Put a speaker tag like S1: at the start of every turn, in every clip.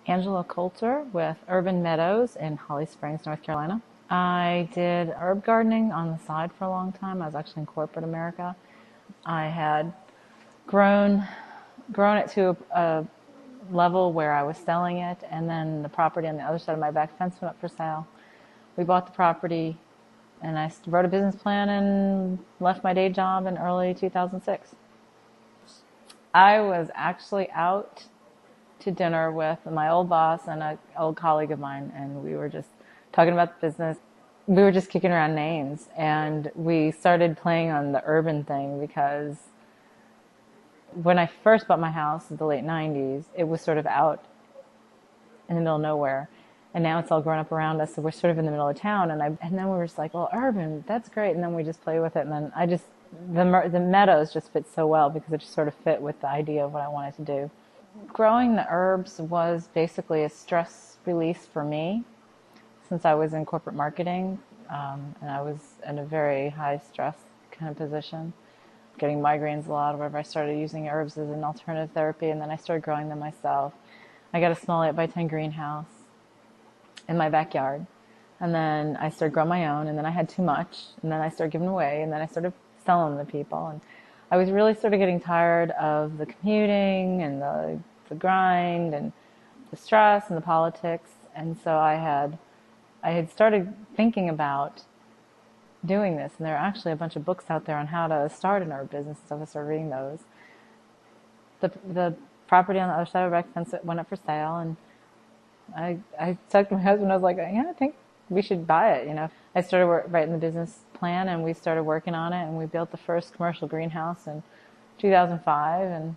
S1: Angela Coulter with Herban Meadows in Holly Springs, North Carolina. I did herb gardening on the side for a long time. I was actually in corporate America. I had grown grown it to a level where I was selling it, and then the property on the other side of my back fence went up for sale. We bought the property, and I wrote a business plan and left my day job in early 2006. I was actually out to dinner with my old boss and an old colleague of mine, and we were just talking about the business. We were just kicking around names, and we started playing on the urban thing because when I first bought my house in the late 90s, it was sort of out in the middle of nowhere. And now it's all grown up around us, so we're sort of in the middle of town. And then we were just like, well, urban, that's great. And then we just play with it. And then the meadows just fit so well because it just sort of fit with the idea of what I wanted to do. Growing the herbs was basically a stress release for me since I was in corporate marketing, and I was in a very high stress kind of position, getting migraines a lot, wherever I started using herbs as an alternative therapy, and then I started growing them myself. I got a small 8x10 greenhouse in my backyard, and then I started growing my own, and then I had too much, and then I started giving away, and then I started selling them to people, and I was really sort of getting tired of the commuting and the grind and the stress and the politics, and so I had started thinking about doing this, and there are actually a bunch of books out there on how to start an herb business and stuff. I started reading those. The property on the other side of the back fence went up for sale, and I talked to my husband. I was like, yeah, I think we should buy it. I started writing the business plan, and we started working on it, and we built the first commercial greenhouse in 2005, and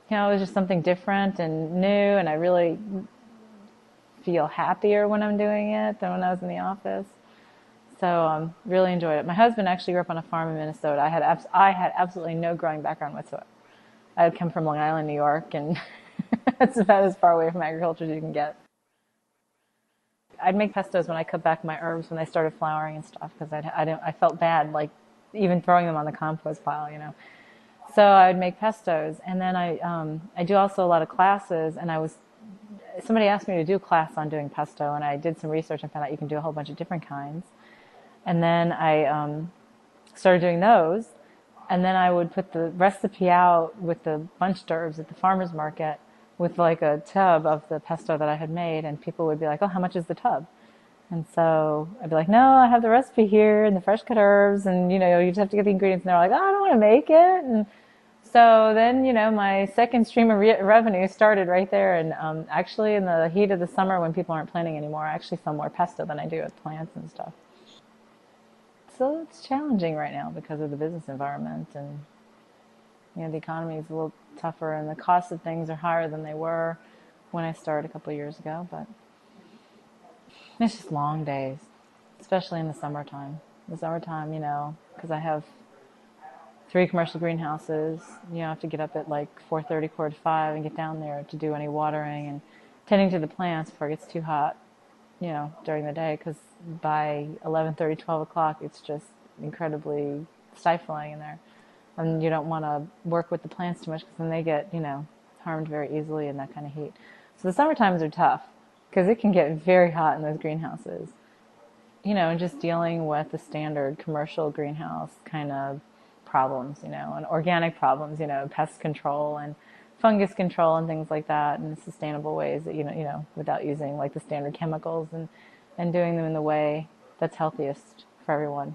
S1: it was just something different and new, and I really feel happier when I'm doing it than when I was in the office. So really enjoyed it. My husband actually grew up on a farm in Minnesota. I had absolutely no growing background whatsoever. I had come from Long Island, New York, and that's about as far away from agriculture as you can get. I'd make pestos when I cut back my herbs when they started flowering and stuff because I felt bad like even throwing them on the compost pile. So I would make pestos, and then I do also a lot of classes, and somebody asked me to do a class on doing pesto, and I did some research and found out you can do a whole bunch of different kinds. And then I started doing those, and then I would put the recipe out with the bunched herbs at the farmer's market with like a tub of the pesto that I had made, and people would be like, oh, how much is the tub? And so I'd be like, no, I have the recipe here and the fresh cut herbs, and you just have to get the ingredients. And they're like, oh, I don't want to make it. And so then, my second stream of revenue started right there. And actually in the heat of the summer when people aren't planting anymore, I actually sell more pesto than I do with plants and stuff. So it's challenging right now because of the business environment, and the economy is a little tougher, and the cost of things are higher than they were when I started a couple of years ago. But it's just long days, especially in the summertime. The summertime, because I have 3 commercial greenhouses, I have to get up at like 4:30, 4:45, and get down there to do any watering and tending to the plants before it gets too hot, during the day, because by 11:30, 12 o'clock, it's just incredibly stifling in there. And you don't want to work with the plants too much because then they get, harmed very easily in that kind of heat. So the summer times are tough because it can get very hot in those greenhouses. And just dealing with the standard commercial greenhouse kind of problems, and organic problems, pest control and fungus control and things like that, and sustainable ways that, without using like the standard chemicals, and doing them in the way that's healthiest for everyone.